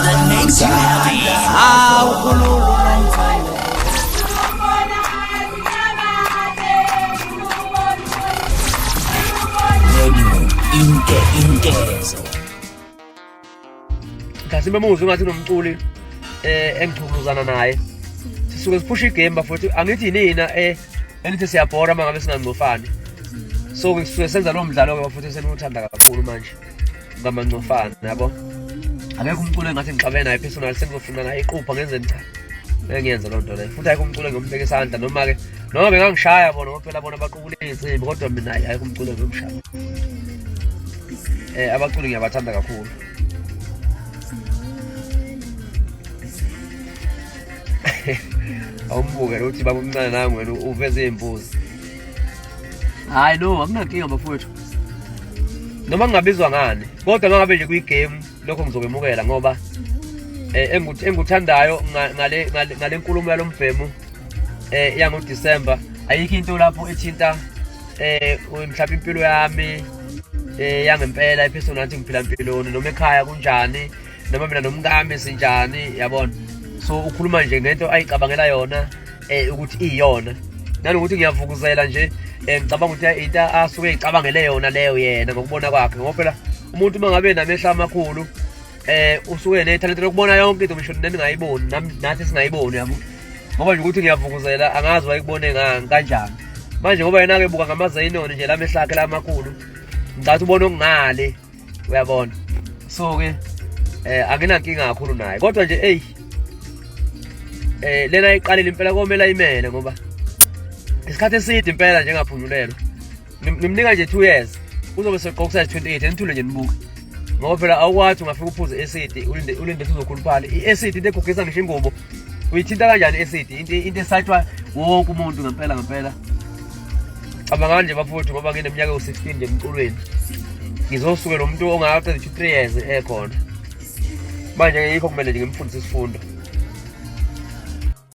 that makes you happy. Kasi memuzwe ngathi nomculi engichubuzana naye sisuke siphusha igame bafowethu angithi nina enithi siyabhora mangabe singancofani so sisuke senza lo mdlalo ke bafowethu seniwuthanda kakhulu manje ngamancofana yabo akekho umculi engathi ngixabene naye personal sengizofuna naye iqupha ngenzeni cha engiyenza lo nto leyo futhi ayikho umculi ngombeka isandla noma bengangishaya bona ngoba phela bona baqukula izimbi kodwa mina ayikho umculi ngomshaya abaculi ngiyabathanda kakhulu. Awumbuke ukuthi baba umncane nangu wena uveze imbuzi. Hayi no akunankinga bafowethu. Noma ngingabizwa ngani kodwa mangabe nje kuyigame lokho ngizokemukela ngoba enguthandayo ngale nkulumo yalomvemo yango December ayikho into lapho ethinta mhlawumbe impilo yami yangempela ipersonal nathi ngiphila impiloni noma ekhaya kunjani noma mina nomkami sinjani yabona so ukhuluma nje ngento ayicabangela yona ukuthi iyona nanokuthi ngiyavukuzela nje ngicabanga ukuthi into asuke eyicabangele yona leyo yena ngokubona kwakhe ngoba phela umuntu mangabe namehla amakhulu usuke nethalente lokubona yonke into ngisho ningayiboni nathi singayiboni yabo ngoba nje ukuthi ngiyavukuzela angazi wayikubone kanjani manje ngoba yena ke buka ngamazayinoni nje lamehla akhe lamakhulu ngathi ubona okungale uyabona so ke akunankinga kakhulu naye kodwa nje lena ayiqalile impela komela aymele ngoba isikhathi eside impela nje ngaphunyulelwa ngimnika nje 2 years uzobe seqokusa 28 enithule nje nibuke ngoba phela awukwathi ungafika uphuze acid ulinde uzokhuluphala iacid into egugisa ngisho ingubo uyithinta kanjani acid into esayithwa wonke umuntu ngempela cabanga nje bafowethu ngoba ngineminyaka u16 nje emculweni ngizosuke lo muntu ongaqeda 3 years ekhona manje yikho kumele nje ngimfundise isifundo